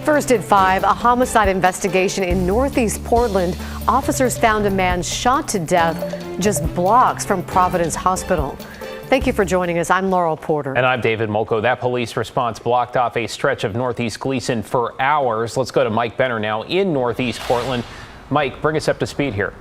First at 5, a homicide investigation in Northeast Portland. Officers found a man shot to death just blocks from Providence Hospital. Thank you for joining us. I'm Laurel Porter. And I'm David Molko. That police response blocked off a stretch of Northeast Gleason for hours. Let's go to Mike Benner now in Northeast Portland. Mike, bring us up to speed here.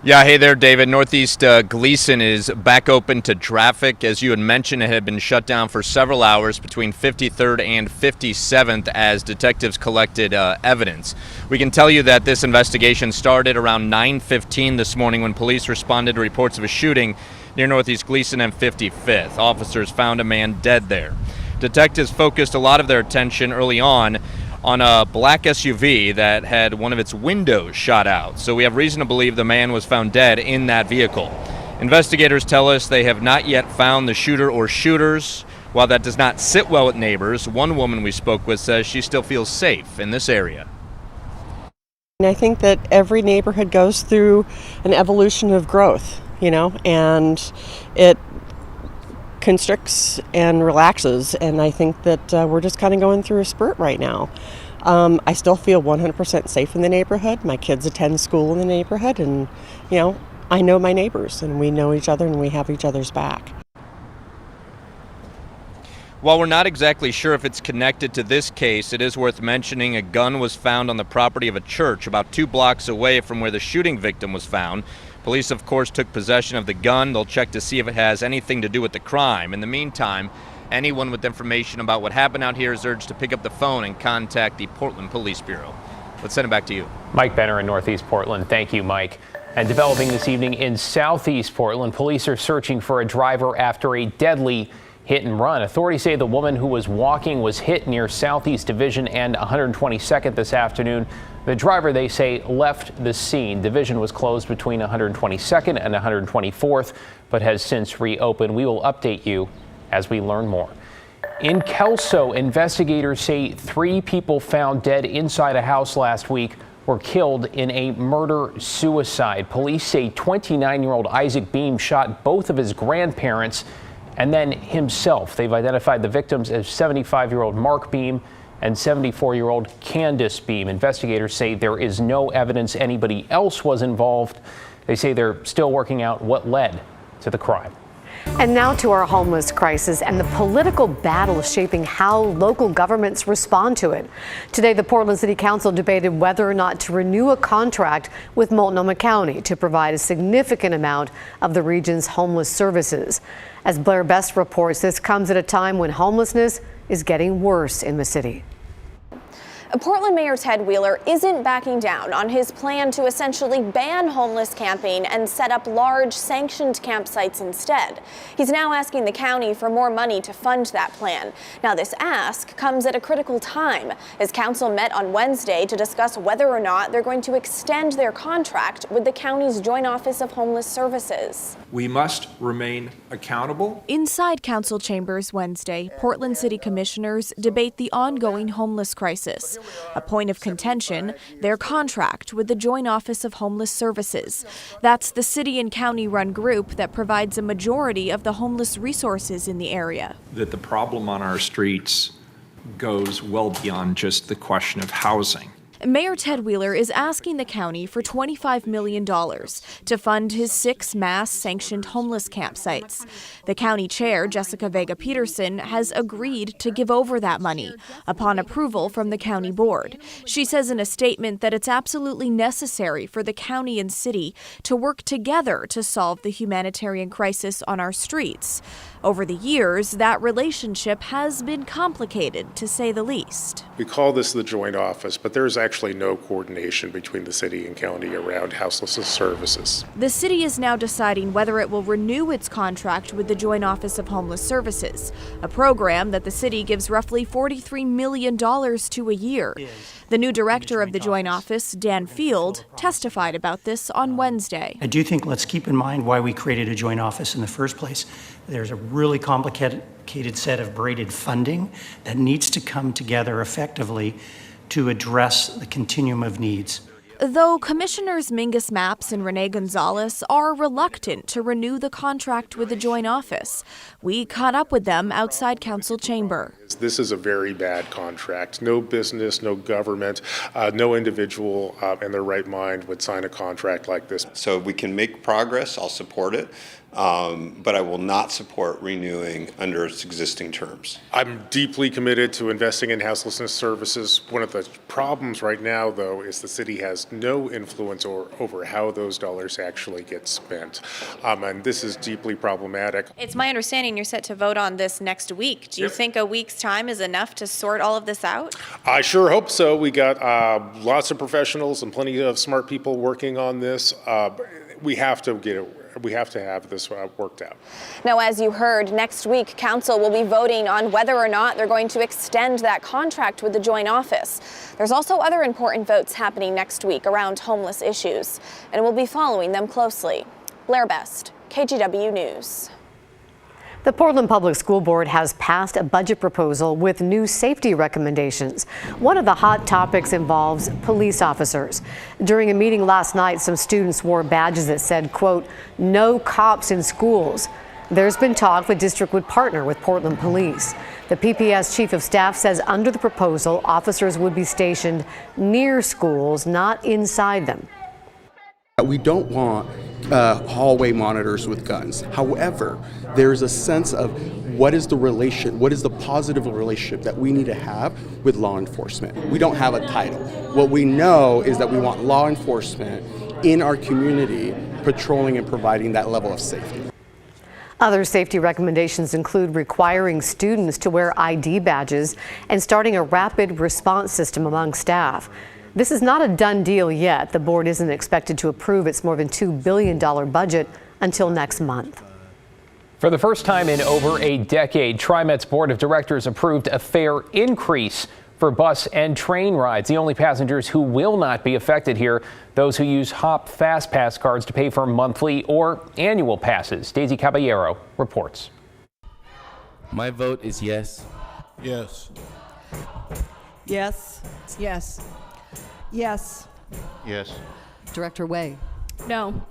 Yeah, hey there, David. Northeast Gleason is back open to traffic. As you had mentioned, it had been shut down for several hours between 53rd and 57th as detectives collected evidence. We can tell you that this investigation started around 9:15 this morning when police responded to reports of a shooting near Northeast Gleason and 55th. Officers found a man dead there. Detectives focused a lot of their attention early on a black SUV that had one of its windows shot out. So we have reason to believe the man was found dead in that vehicle. Investigators tell us they have not yet found the shooter or shooters. While that does not sit well with neighbors, one woman we spoke with says she still feels safe in this area. And I think that every neighborhood goes through an evolution of growth, and it constricts and relaxes, and I think that we're just kind of going through a spurt right now. I still feel 100% safe in the neighborhood. My kids attend school in the neighborhood, and I know my neighbors, and we know each other, and we have each other's back. While we're not exactly sure if it's connected to this case, it is worth mentioning a gun was found on the property of a church about 2 blocks away from where the shooting victim was found. Police, of course, took possession of the gun. They'll check to see if it has anything to do with the crime. In the meantime, anyone with information about what happened out here is urged to pick up the phone and contact the Portland Police Bureau. Let's send it back to you. Mike Benner in Northeast Portland. Thank you, Mike. And developing this evening in Southeast Portland, police are searching for a driver after a deadly hit and run. Authorities say the woman who was walking was hit near Southeast Division and 122nd this afternoon. The driver, they say, left the scene. Division was closed between 122nd and 124th, but has since reopened. We will update you as we learn more. In Kelso, investigators say 3 people found dead inside a house last week were killed in a murder-suicide. Police say 29-year-old Isaac Beam shot both of his grandparents and then himself. They've identified the victims as 75-year-old Mark Beam and 74-year-old Candace Beam. Investigators say there is no evidence anybody else was involved. They say they're still working out what led to the crime. And now to our homeless crisis and the political battle shaping how local governments respond to it. Today, the Portland City Council debated whether or not to renew a contract with Multnomah County to provide a significant amount of the region's homeless services. As Blair Best reports, this comes at a time when homelessness is getting worse in the city. Portland Mayor Ted Wheeler isn't backing down on his plan to essentially ban homeless camping and set up large sanctioned campsites instead. He's now asking the county for more money to fund that plan. Now, this ask comes at a critical time as council met on Wednesday to discuss whether or not they're going to extend their contract with the county's Joint Office of Homeless Services. We must remain accountable. Inside council chambers Wednesday, Portland City Commissioners debate the ongoing homeless crisis. A point of contention, their contract with the Joint Office of Homeless Services. That's the city and county-run group that provides a majority of the homeless resources in the area. That the problem on our streets goes well beyond just the question of housing. Mayor Ted Wheeler is asking the county for $25 million to fund his 6 mass-sanctioned homeless campsites. The county chair, Jessica Vega Peterson, has agreed to give over that money upon approval from the county board. She says in a statement that it's absolutely necessary for the county and city to work together to solve the humanitarian crisis on our streets. Over the years, that relationship has been complicated, to say the least. We call this the joint office, but there's actually no coordination between the city and county around houselessness services. The city is now deciding whether it will renew its contract with the Joint Office of Homeless Services, a program that the city gives roughly $43 million to a year. The new director of the Joint Office, Dan Field, testified about this on Wednesday. I do think let's keep in mind why we created a joint office in the first place. There's a really complicated set of braided funding that needs to come together effectively to address the continuum of needs. Though Commissioners Mingus Mapps and Renee Gonzalez are reluctant to renew the contract with the joint office, we caught up with them outside council chamber. This is a very bad contract. No business, no government, no individual in their right mind would sign a contract like this. So we can make progress. I'll support it. But I will not support renewing under its existing terms. I'm deeply committed to investing in houselessness services. One of the problems right now, though, is the city has no influence over how those dollars actually get spent. And this is deeply problematic. It's my understanding you're set to vote on this next week. Do you think a week's time is enough to sort all of this out? I sure hope so. We got lots of professionals and plenty of smart people working on this. We have to get it. We have to have this worked out. Now, as you heard, next week, council will be voting on whether or not they're going to extend that contract with the joint office. There's also other important votes happening next week around homeless issues, and we'll be following them closely. Blair Best, KGW News. The Portland Public School Board has passed a budget proposal with new safety recommendations. One of the hot topics involves police officers. During a meeting last night, some students wore badges that said, quote, "No cops in schools." There's been talk the district would partner with Portland Police. The PPS Chief of Staff says under the proposal, officers would be stationed near schools, not inside them. We don't want hallway monitors with guns. However, there's a sense of what is the positive relationship that we need to have with law enforcement. We don't have a title. What we know is that we want law enforcement in our community patrolling and providing that level of safety. Other safety recommendations include requiring students to wear ID badges and starting a rapid response system among staff. This is not a done deal yet. The board isn't expected to approve its more than $2 billion budget until next month. For the first time in over a decade, TriMet's board of directors approved a fare increase for bus and train rides. The only passengers who will not be affected here, those who use HOP Fast Pass cards to pay for monthly or annual passes. Daisy Caballero reports. My vote is yes. Yes. Yes. Yes. Yes. Yes. Director Way. No.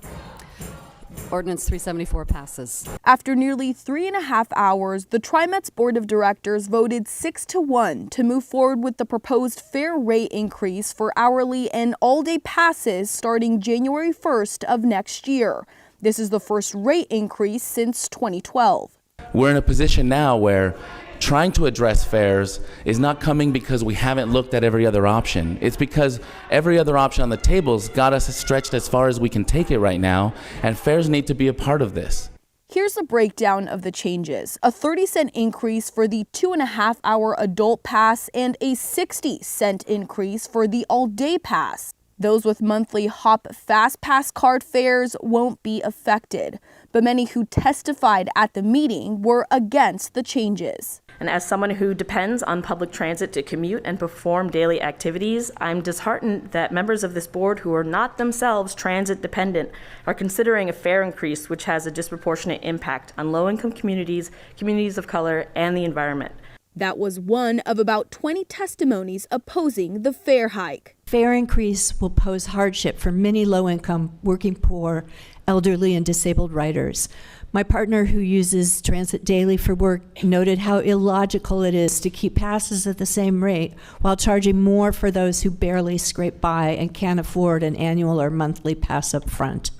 Ordinance 374 passes. After nearly 3.5 hours, the TriMet's board of directors voted 6-1 to move forward with the proposed fare rate increase for hourly and all-day passes starting January 1st of next year. This is the first rate increase since 2012. We're in a position now where trying to address fares is not coming because we haven't looked at every other option. It's because every other option on the table's got us stretched as far as we can take it right now, and fares need to be a part of this. Here's a breakdown of the changes. A 30-cent increase for the 2.5-hour adult pass and a 60-cent increase for the all-day pass. Those with monthly HOP Fast Pass card fares won't be affected, but many who testified at the meeting were against the changes. And as someone who depends on public transit to commute and perform daily activities, I'm disheartened that members of this board who are not themselves transit dependent are considering a fare increase which has a disproportionate impact on low-income communities, communities of color, and the environment. That was one of about 20 testimonies opposing the fare hike. Fare increase will pose hardship for many low-income, working poor, elderly, and disabled riders. My partner, who uses transit daily for work, noted how illogical it is to keep passes at the same rate while charging more for those who barely scrape by and can't afford an annual or monthly pass up front.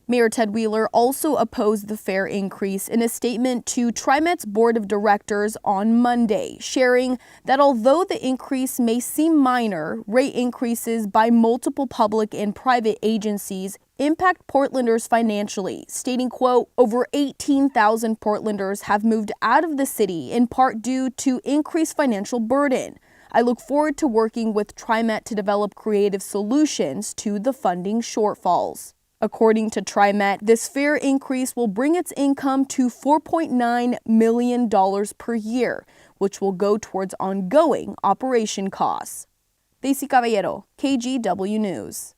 Mayor Ted Wheeler also opposed the fare increase in a statement to TriMet's board of directors on Monday, sharing that although the increase may seem minor, rate increases by multiple public and private agencies impact Portlanders financially, stating, quote, over 18,000 Portlanders have moved out of the city in part due to increased financial burden. I look forward to working with TriMet to develop creative solutions to the funding shortfalls. According to TriMet, this fare increase will bring its income to $4.9 million per year, which will go towards ongoing operation costs. Daisy Caballero, KGW News.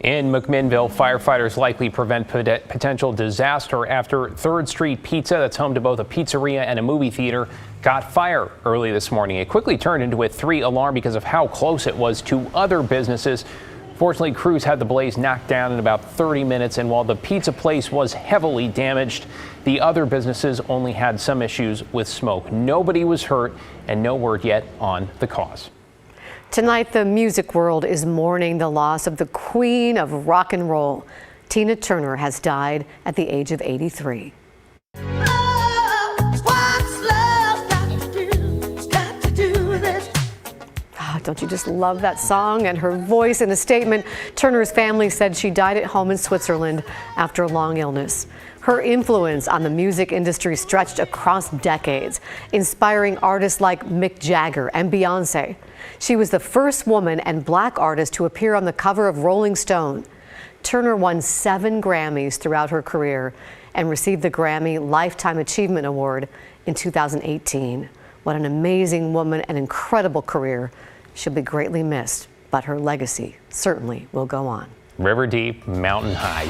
In McMinnville, firefighters likely prevent potential disaster after 3rd Street Pizza, that's home to both a pizzeria and a movie theater, got fire early this morning. It quickly turned into a 3 alarm because of how close it was to other businesses. Fortunately, crews had the blaze knocked down in about 30 minutes, and while the pizza place was heavily damaged, the other businesses only had some issues with smoke. Nobody was hurt, and no word yet on the cause. Tonight, the music world is mourning the loss of the queen of rock and roll. Tina Turner has died at the age of 83. Don't you just love that song and her voice? In a statement, Turner's family said she died at home in Switzerland after a long illness. Her influence on the music industry stretched across decades, inspiring artists like Mick Jagger and Beyonce. She was the first woman and black artist to appear on the cover of Rolling Stone. Turner won 7 Grammys throughout her career and received the Grammy Lifetime Achievement Award in 2018. What an amazing woman, an incredible career. She'll be greatly missed, but her legacy certainly will go on. River deep, mountain high.